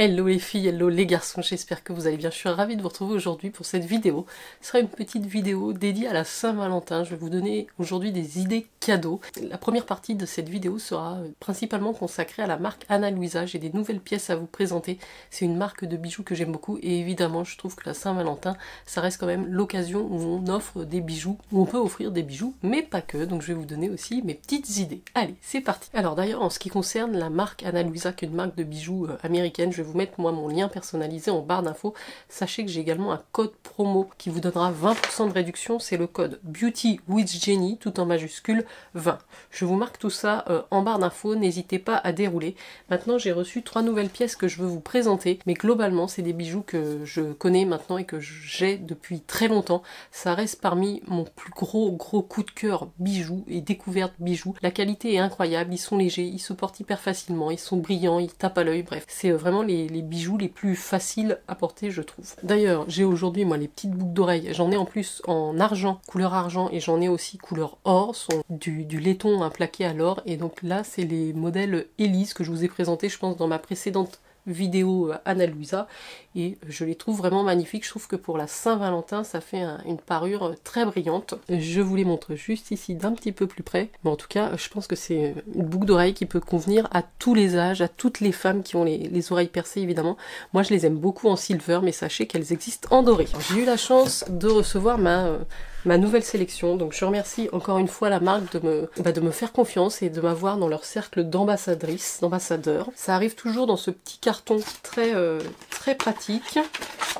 Hello les filles, hello les garçons, j'espère que vous allez bien. Je suis ravie de vous retrouver aujourd'hui pour cette vidéo. Ce sera une petite vidéo dédiée à la Saint-Valentin. Je vais vous donner aujourd'hui des idées cadeaux. La première partie de cette vidéo sera principalement consacrée à la marque Ana Luisa. J'ai des nouvelles pièces à vous présenter. C'est une marque de bijoux que j'aime beaucoup et évidemment je trouve que la Saint-Valentin, ça reste quand même l'occasion où on offre des bijoux, où on peut offrir des bijoux, mais pas que. Donc je vais vous donner aussi mes petites idées. Allez, c'est parti. Alors d'ailleurs, en ce qui concerne la marque Ana Luisa, qui est une marque de bijoux américaine, je vais vous mettre moi mon lien personnalisé en barre d'infos. Sachez que j'ai également un code promo qui vous donnera 20% de réduction, c'est le code Beauty with Jenny, tout en majuscule 20. Je vous marque tout ça en barre d'infos, n'hésitez pas à dérouler. Maintenant j'ai reçu 3 nouvelles pièces que je veux vous présenter, mais globalement c'est des bijoux que je connais maintenant et que j'ai depuis très longtemps. Ça reste parmi mon plus gros coup de cœur bijoux et découverte bijoux. La qualité est incroyable, ils sont légers, ils se portent hyper facilement, ils sont brillants, ils tapent à l'œil, bref. C'est vraiment les bijoux les plus faciles à porter, je trouve. D'ailleurs, j'ai aujourd'hui moi les petites boucles d'oreilles. J'en ai en plus en argent, couleur argent, et j'en ai aussi couleur or, sont du laiton plaqué à l'or. Et donc là, c'est les modèles Elise que je vous ai présenté, je pense, dans ma précédente vidéo Ana Luisa, et je les trouve vraiment magnifiques. Je trouve que pour la Saint-Valentin ça fait une parure très brillante. Je vous les montre juste ici d'un petit peu plus près, mais en tout cas je pense que c'est une boucle d'oreille qui peut convenir à tous les âges, à toutes les femmes qui ont les oreilles percées évidemment. Moi je les aime beaucoup en silver, mais sachez qu'elles existent en doré. J'ai eu la chance de recevoir ma nouvelle sélection, donc je remercie encore une fois la marque de me faire confiance et de m'avoir dans leur cercle d'ambassadrices, d'ambassadeurs. Ça arrive toujours dans ce petit carton très pratique.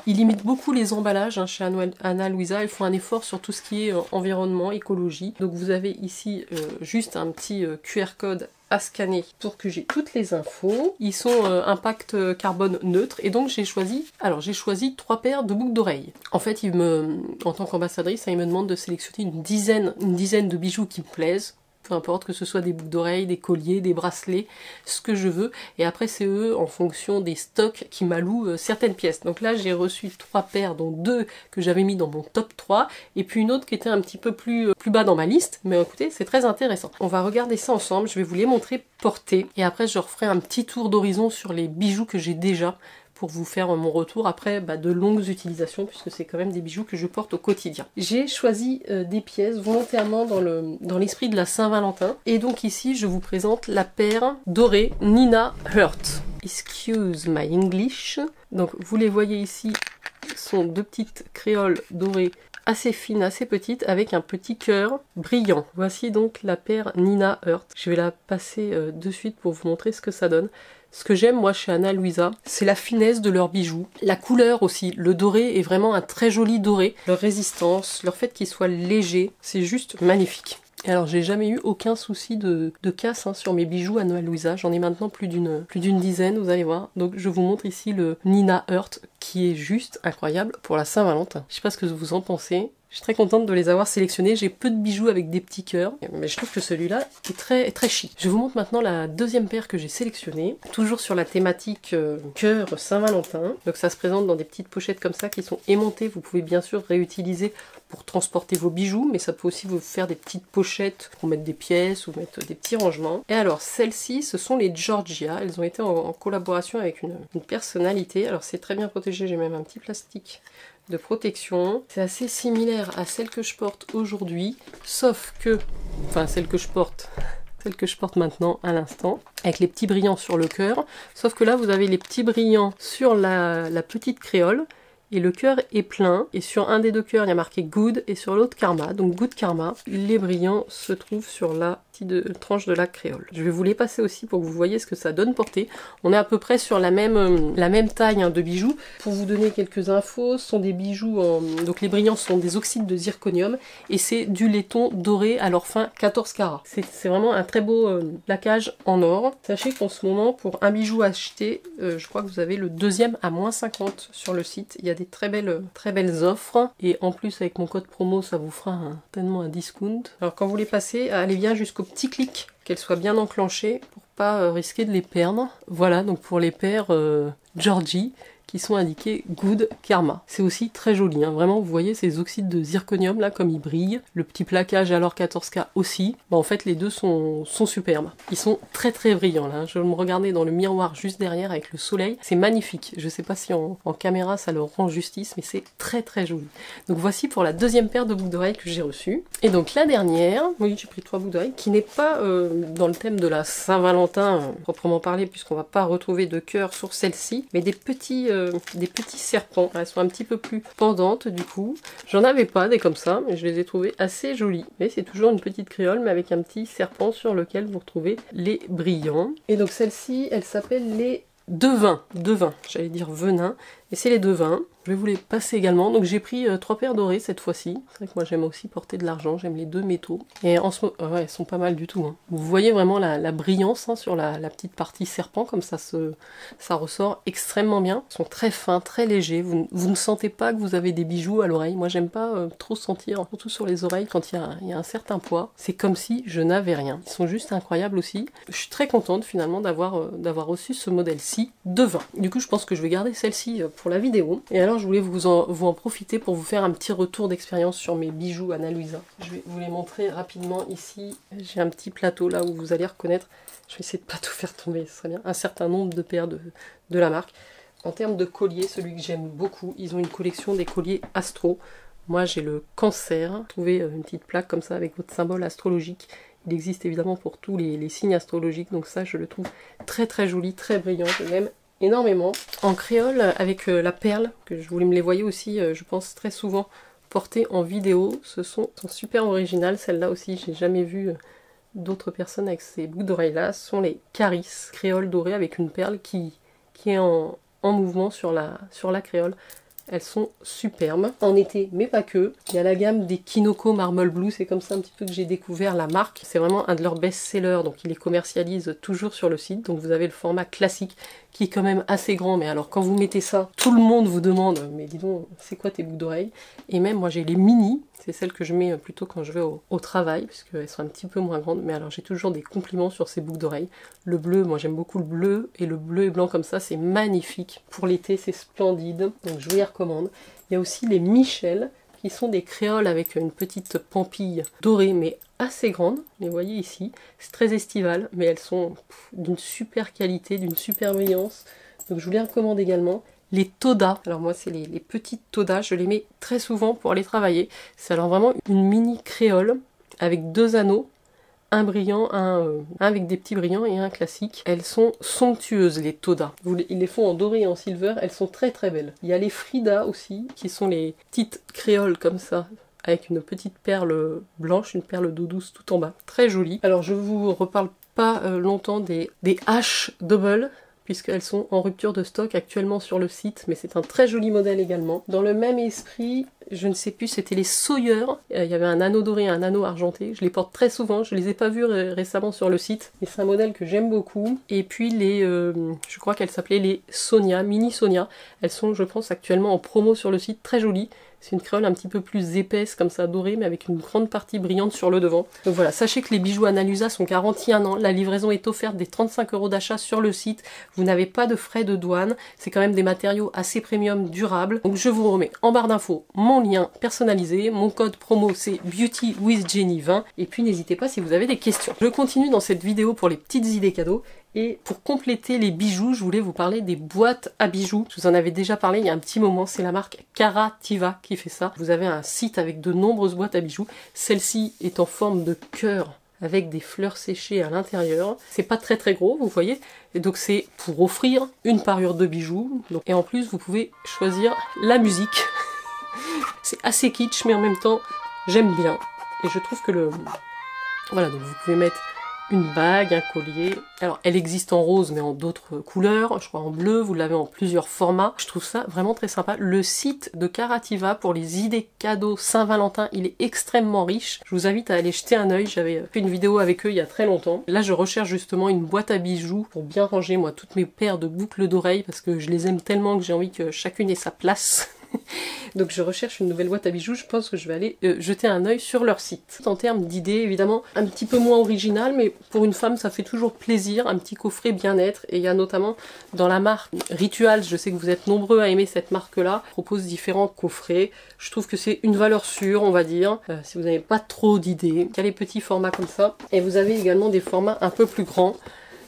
Ils limitent beaucoup les emballages chez Ana Luisa, ils font un effort sur tout ce qui est environnement, écologie. Donc vous avez ici juste un petit QR code à scanner pour que j'ai toutes les infos. Ils sont impact carbone neutre, et donc j'ai choisi 3 paires de boucles d'oreilles. En fait, en tant qu'ambassadrice, ils me demandent de sélectionner une dizaine de bijoux qui me plaisent. Peu importe, que ce soit des boucles d'oreilles, des colliers, des bracelets, ce que je veux. Et après, c'est eux, en fonction des stocks, qui m'allouent certaines pièces. Donc là, j'ai reçu 3 paires, dont 2 que j'avais mis dans mon top 3, et puis une autre qui était un petit peu plus bas dans ma liste. Mais écoutez, c'est très intéressant. On va regarder ça ensemble, je vais vous les montrer portés. Et après, je referai un petit tour d'horizon sur les bijoux que j'ai déjà, pour vous faire mon retour après de longues utilisations, puisque c'est quand même des bijoux que je porte au quotidien. J'ai choisi des pièces volontairement dans l'esprit de la Saint-Valentin, et donc ici je vous présente la paire dorée Nina Hurt. Excuse my English. Donc vous les voyez ici, ce sont 2 petites créoles dorées assez fines, assez petites, avec un petit cœur brillant. Voici donc la paire Nina Hurt. Je vais la passer de suite pour vous montrer ce que ça donne. Ce que j'aime moi chez Ana Luisa, c'est la finesse de leurs bijoux, la couleur aussi. Le doré est vraiment un très joli doré. Leur résistance, leur fait qu'il soit léger, c'est juste magnifique. Et alors j'ai jamais eu aucun souci de casse sur mes bijoux Ana Luisa. J'en ai maintenant plus d'une dizaine, vous allez voir. Donc je vous montre ici le Nina Hurt, qui est juste incroyable pour la Saint-Valentin. Je sais pas ce que vous en pensez. Je suis très contente de les avoir sélectionnés. J'ai peu de bijoux avec des petits cœurs, mais je trouve que celui-là est très chic. Je vous montre maintenant la deuxième paire que j'ai sélectionnée, toujours sur la thématique cœur Saint-Valentin. Donc ça se présente dans des petites pochettes comme ça qui sont aimantées. Vous pouvez bien sûr réutiliser pour transporter vos bijoux, mais ça peut aussi vous faire des petites pochettes pour mettre des pièces ou mettre des petits rangements. Et alors celles-ci, ce sont les Georgia. Elles ont été en collaboration avec une personnalité. Alors c'est très bien protégé, j'ai même un petit plastique de protection. C'est assez similaire à celle que je porte aujourd'hui, sauf que, enfin celle que je porte maintenant à l'instant, avec les petits brillants sur le cœur, sauf que là vous avez les petits brillants sur la petite créole, et le cœur est plein, et sur un des 2 cœurs il y a marqué Good, et sur l'autre Karma, donc Good Karma. Les brillants se trouvent sur la petite tranche de la créole. Je vais vous les passer aussi pour que vous voyez ce que ça donne porter. On est à peu près sur la même taille de bijoux. Pour vous donner quelques infos, ce sont des bijoux donc les brillants sont des oxydes de zirconium, et c'est du laiton doré à leur fin 14 carats. C'est vraiment un très beau plaquage en or. Sachez qu'en ce moment, pour un bijou acheté, je crois que vous avez le deuxième à -50 sur le site. Il y a des très belles offres, et en plus avec mon code promo ça vous fera tellement un discount. Alors quand vous les passez, allez bien jusqu'au petit clic, qu'elles soient bien enclenchées pour pas risquer de les perdre. Voilà donc pour les paires Georgie, qui sont indiqués Good Karma. C'est aussi très joli, hein. Vraiment vous voyez ces oxydes de zirconium là comme ils brillent, le petit plaquage alors 14K aussi, bah, en fait les deux sont superbes. Ils sont très très brillants là, je me regardais dans le miroir juste derrière avec le soleil, c'est magnifique, je sais pas si en caméra ça leur rend justice mais c'est très très joli. Donc voici pour la deuxième paire de boucles d'oreilles que j'ai reçue. Et donc la dernière, oui j'ai pris 3 boucles d'oreilles, qui n'est pas dans le thème de la Saint-Valentin proprement parlé, puisqu'on va pas retrouver de cœur sur celle-ci, mais des petits serpents. Elles sont un petit peu plus pendantes du coup. J'en avais pas des comme ça, mais je les ai trouvées assez jolies. Et c'est toujours une petite créole, mais avec un petit serpent sur lequel vous retrouvez les brillants. Et donc celle-ci, elle s'appelle les devins, j'allais dire venin, et c'est les devins. Je vais vous les passer également. Donc j'ai pris 3 paires dorées cette fois-ci. C'est vrai que moi j'aime aussi porter de l'argent, j'aime les 2 métaux. Et en ce moment, ouais, elles sont pas mal du tout, hein. Vous voyez vraiment la brillance hein, sur la petite partie serpent, comme ça ressort extrêmement bien. Ils sont très fins, très légers. Vous ne sentez pas que vous avez des bijoux à l'oreille. Moi j'aime pas trop sentir, surtout sur les oreilles quand il y a un certain poids. C'est comme si je n'avais rien. Ils sont juste incroyables aussi. Je suis très contente finalement d'avoir reçu ce modèle-ci de 20. Du coup je pense que je vais garder celle-ci pour la vidéo. Et alors je voulais vous en profiter pour vous faire un petit retour d'expérience sur mes bijoux Ana Luisa. Je vais vous les montrer rapidement ici. J'ai un petit plateau là où vous allez reconnaître, je vais essayer de pas tout faire tomber, ce serait bien, un certain nombre de paires de la marque. En termes de colliers, celui que j'aime beaucoup, ils ont une collection des colliers astro. Moi j'ai le cancer, trouvez une petite plaque comme ça avec votre symbole astrologique. Il existe évidemment pour tous les signes astrologiques, donc ça je le trouve très très joli, très brillant, je l'aime énormément. En créole avec la perle, que je voulais me les voyez aussi, je pense très souvent portées en vidéo, sont super originales. Celles-là aussi, j'ai jamais vu d'autres personnes avec ces boucles d'oreilles là. Ce sont les Caris, créole doré avec une perle qui est en mouvement sur la créole. Elles sont superbes en été, mais pas que. Il y a la gamme des Kinoko Marble Blue, c'est comme ça un petit peu que j'ai découvert la marque. C'est vraiment un de leurs best-sellers, donc ils les commercialisent toujours sur le site. Donc vous avez le format classique qui est quand même assez grand, mais alors quand vous mettez ça, tout le monde vous demande mais dis donc, c'est quoi tes boucles d'oreilles? Et même moi j'ai les mini, c'est celles que je mets plutôt quand je vais au travail, puisqu'elles sont un petit peu moins grandes, mais alors j'ai toujours des compliments sur ces boucles d'oreilles. Le bleu, moi j'aime beaucoup le bleu, et le bleu et blanc comme ça, c'est magnifique. Pour l'été, c'est splendide, donc je vous les recommande. Il y a aussi les Michel, qui sont des créoles avec une petite pampille dorée, mais assez grande. Vous les voyez ici, c'est très estival, mais elles sont d'une super qualité, d'une super brillance. Donc je vous les recommande également. Les Toda, alors moi c'est les petites Toda, je les mets très souvent pour aller travailler. C'est alors vraiment une mini créole avec 2 anneaux, un brillant, un avec des petits brillants et un classique. Elles sont somptueuses les Toda. Ils les font en doré et en silver, elles sont très très belles. Il y a les Frida aussi, qui sont les petites créoles comme ça, avec une petite perle blanche, une perle d'eau douce tout en bas. Très jolie. Alors je vous reparle pas longtemps des H Double, puisqu'elles sont en rupture de stock actuellement sur le site, mais c'est un très joli modèle également. Dans le même esprit, je ne sais plus, c'était les Sawyer, il y avait un anneau doré et un anneau argenté, je les porte très souvent, je les ai pas vus récemment sur le site, mais c'est un modèle que j'aime beaucoup. Et puis je crois qu'elles s'appelaient les Sonia, Mini Sonia, elles sont je pense actuellement en promo sur le site, très jolies. C'est une créole un petit peu plus épaisse, comme ça, dorée, mais avec une grande partie brillante sur le devant. Donc voilà, sachez que les bijoux Ana Luisa sont garantis 1 an. La livraison est offerte des 35 € d'achat sur le site. Vous n'avez pas de frais de douane. C'est quand même des matériaux assez premium, durables. Donc je vous remets en barre d'infos mon lien personnalisé. Mon code promo, c'est BeautyWithJenny20. Et puis n'hésitez pas si vous avez des questions. Je continue dans cette vidéo pour les petites idées cadeaux. Et pour compléter les bijoux, je voulais vous parler des boîtes à bijoux. Je vous en avais déjà parlé il y a un petit moment, c'est la marque Carativa qui fait ça. Vous avez un site avec de nombreuses boîtes à bijoux. Celle-ci est en forme de cœur avec des fleurs séchées à l'intérieur. C'est pas très très gros, vous voyez. Et donc c'est pour offrir une parure de bijoux. Et en plus, vous pouvez choisir la musique. C'est assez kitsch, mais en même temps, j'aime bien. Et je trouve que voilà, donc vous pouvez mettre une bague, un collier. Alors elle existe en rose mais en d'autres couleurs, je crois en bleu, vous l'avez en plusieurs formats. Je trouve ça vraiment très sympa. Le site de Carativa pour les idées cadeaux Saint-Valentin, il est extrêmement riche. Je vous invite à aller jeter un œil, j'avais fait une vidéo avec eux il y a très longtemps. Là je recherche justement une boîte à bijoux pour bien ranger moi toutes mes paires de boucles d'oreilles parce que je les aime tellement que j'ai envie que chacune ait sa place. Donc je recherche une nouvelle boîte à bijoux, je pense que je vais aller jeter un œil sur leur site. En termes d'idées, évidemment, un petit peu moins original, mais pour une femme, ça fait toujours plaisir, un petit coffret bien-être. Et il y a notamment dans la marque Rituals, je sais que vous êtes nombreux à aimer cette marque-là, propose différents coffrets. Je trouve que c'est une valeur sûre, on va dire, si vous n'avez pas trop d'idées. Il y a les petits formats comme ça, et vous avez également des formats un peu plus grands.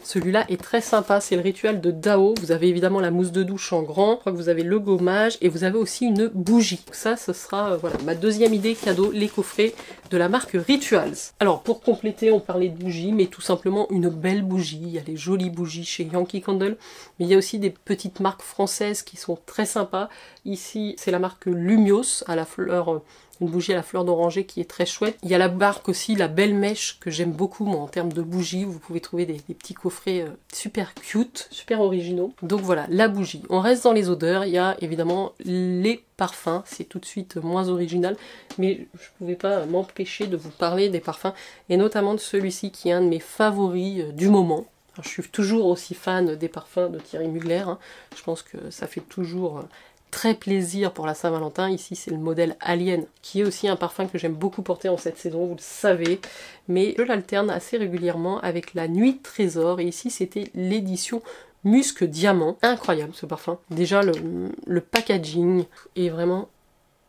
Celui-là est très sympa, c'est le rituel de Dao. Vous avez évidemment la mousse de douche en grand, je crois que vous avez le gommage et vous avez aussi une bougie. Ça, ce sera voilà, ma deuxième idée cadeau, les coffrets de la marque Rituals. Alors pour compléter, on parlait de bougies, mais tout simplement une belle bougie. Il y a les jolies bougies chez Yankee Candle, mais il y a aussi des petites marques françaises qui sont très sympas. Ici, c'est la marque Lumios à la fleur... une bougie à la fleur d'oranger qui est très chouette. Il y a la marque aussi, la Belle Mèche, que j'aime beaucoup moi en termes de bougies. Vous pouvez trouver des petits coffrets super cute, super originaux. Donc voilà, la bougie. On reste dans les odeurs. Il y a évidemment les parfums. C'est tout de suite moins original, mais je ne pouvais pas m'empêcher de vous parler des parfums, et notamment de celui-ci qui est un de mes favoris du moment. Alors, je suis toujours aussi fan des parfums de Thierry Mugler. Hein. Je pense que ça fait toujours... très plaisir pour la Saint-Valentin. Ici c'est le modèle Alien, qui est aussi un parfum que j'aime beaucoup porter en cette saison, vous le savez, mais je l'alterne assez régulièrement avec la Nuit Trésor, et ici c'était l'édition Musc Diamant. Incroyable ce parfum. Déjà le packaging est vraiment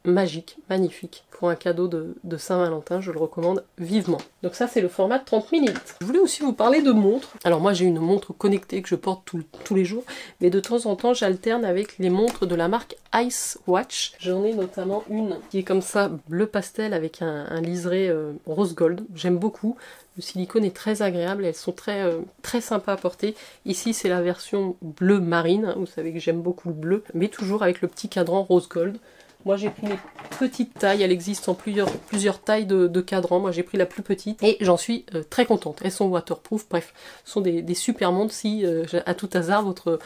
magique, magnifique. Pour un cadeau de Saint-Valentin, je le recommande vivement. Donc ça, c'est le format 30 ml. Je voulais aussi vous parler de montres. Alors moi, j'ai une montre connectée que je porte tous les jours, mais de temps en temps, j'alterne avec les montres de la marque Ice Watch. J'en ai notamment une qui est comme ça, bleu pastel avec un liseré rose gold. J'aime beaucoup. Le silicone est très agréable, elles sont très sympas à porter. Ici, c'est la version bleu marine. Vous savez que j'aime beaucoup le bleu, mais toujours avec le petit cadran rose gold. Moi j'ai pris les petites tailles, elle existe en plusieurs tailles de cadran, moi j'ai pris la plus petite et j'en suis très contente. Elles sont waterproof, bref, ce sont des super montres si à tout hasard votre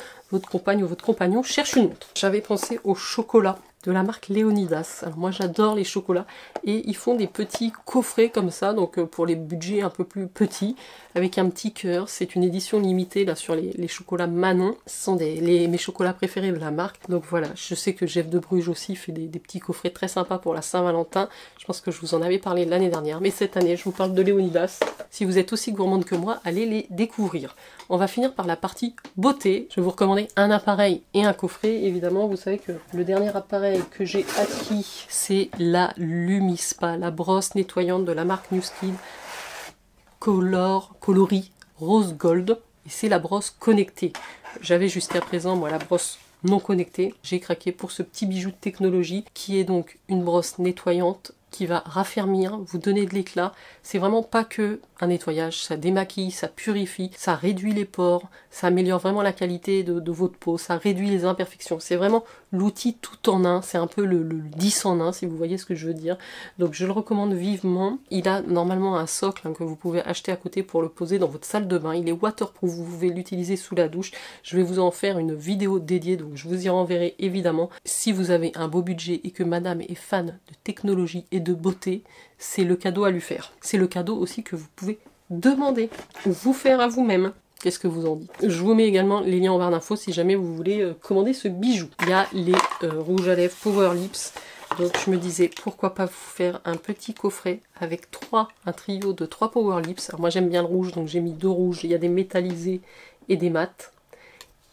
compagne ou votre compagnon cherche une montre. J'avais pensé au chocolat de la marque Léonidas. Alors moi j'adore les chocolats et ils font des petits coffrets comme ça, donc pour les budgets un peu plus petits, avec un petit cœur. C'est une édition limitée là sur les chocolats Manon. Ce sont mes chocolats préférés de la marque. Donc voilà, je sais que Jeff de Bruges aussi fait des petits coffrets très sympas pour la Saint-Valentin. Je pense que je vous en avais parlé l'année dernière, mais cette année je vous parle de Léonidas. Si vous êtes aussi gourmande que moi, allez les découvrir. On va finir par la partie beauté. Je vais vous recommander un appareil et un coffret. Évidemment, vous savez que le dernier appareil que j'ai acquis, c'est la Lumispa, la brosse nettoyante de la marque New Skin coloris rose gold. Et c'est la brosse connectée. J'avais jusqu'à présent, moi, la brosse non connectée. J'ai craqué pour ce petit bijou de technologie qui est donc une brosse nettoyante qui va raffermir, vous donner de l'éclat. C'est vraiment pas que un nettoyage, ça démaquille, ça purifie, ça réduit les pores, ça améliore vraiment la qualité de votre peau, ça réduit les imperfections. C'est vraiment l'outil tout en un, c'est un peu le 10 en 1 si vous voyez ce que je veux dire. Donc je le recommande vivement. Il a normalement un socle que vous pouvez acheter à côté pour le poser dans votre salle de bain. Il est waterproof, vous pouvez l'utiliser sous la douche. Je vais vous en faire une vidéo dédiée, donc je vous y renverrai évidemment. Si vous avez un beau budget et que madame est fan de technologie et de beauté, c'est le cadeau à lui faire. C'est le cadeau aussi que vous pouvez demander ou vous faire à vous-même. Qu'est-ce que vous en dites? Je vous mets également les liens en barre d'infos si jamais vous voulez commander ce bijou. Il y a les rouges à lèvres Power Lips. Donc je me disais pourquoi pas vous faire un petit coffret avec un trio de 3 Power Lips. Alors moi j'aime bien le rouge, donc j'ai mis 2 rouges. Il y a des métallisés et des mats.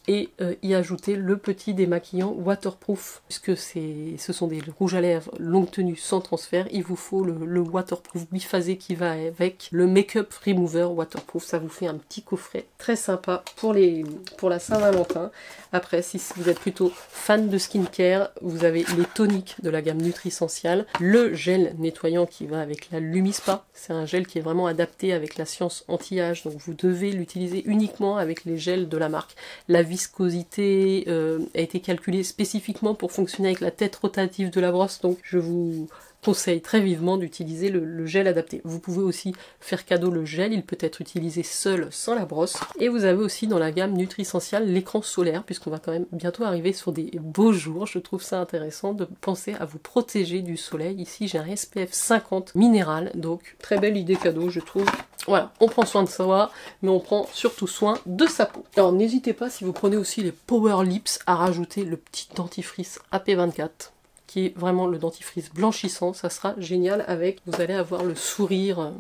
Et y ajouter le petit démaquillant waterproof, puisque ce sont des rouges à lèvres longue tenue sans transfert. Il vous faut le waterproof biphasé qui va avec le make-up remover waterproof. Ça vous fait un petit coffret très sympa pour la Saint-Valentin. Après, si vous êtes plutôt fan de skincare, vous avez les toniques de la gamme Nutrisential, le gel nettoyant qui va avec la Lumispa. C'est un gel qui est vraiment adapté avec la science anti-âge, donc vous devez l'utiliser uniquement avec les gels de la marque. La viscosité a été calculée spécifiquement pour fonctionner avec la tête rotative de la brosse, donc je vous conseille très vivement d'utiliser le gel adapté. Vous pouvez aussi faire cadeau le gel, il peut être utilisé seul sans la brosse. Et vous avez aussi dans la gamme Nutrisential l'écran solaire, puisqu'on va quand même bientôt arriver sur des beaux jours. Je trouve ça intéressant de penser à vous protéger du soleil. Ici j'ai un SPF 50 minéral, donc très belle idée cadeau je trouve. Voilà, on prend soin de soi, mais on prend surtout soin de sa peau. Alors n'hésitez pas, si vous prenez aussi les Power Lips, à rajouter le petit dentifrice AP24. qui est vraiment le dentifrice blanchissant. Ça sera génial avec, vous allez avoir le sourire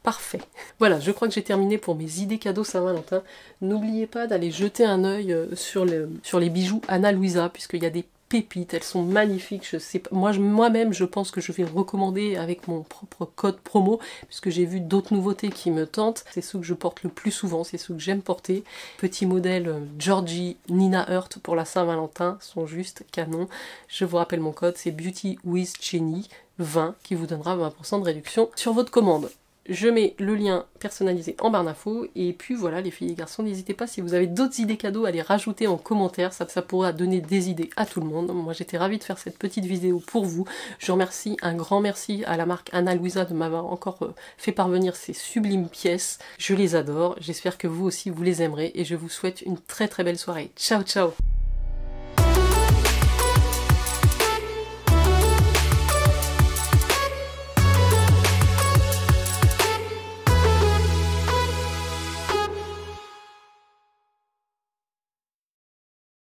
parfait. Voilà, je crois que j'ai terminé pour mes idées cadeaux Saint-Valentin. N'oubliez pas d'aller jeter un œil sur les bijoux Ana Luisa, puisqu'il y a des pépites, elles sont magnifiques. Je sais pas, moi-même, je pense que je vais recommander avec mon propre code promo, puisque j'ai vu d'autres nouveautés qui me tentent. C'est ceux que je porte le plus souvent, c'est ceux que j'aime porter. Petit modèle Georgie Nina Hurt pour la Saint-Valentin, sont juste canons. Je vous rappelle mon code, c'est Beauty with Jenny 20 qui vous donnera 20% de réduction sur votre commande. Je mets le lien personnalisé en barre d'infos, et puis voilà les filles et garçons, n'hésitez pas si vous avez d'autres idées cadeaux à les rajouter en commentaire, ça pourra donner des idées à tout le monde. Moi j'étais ravie de faire cette petite vidéo pour vous. Je remercie, un grand merci à la marque Ana Luisa de m'avoir encore fait parvenir ces sublimes pièces. Je les adore, j'espère que vous aussi vous les aimerez, et je vous souhaite une très très belle soirée. Ciao ciao.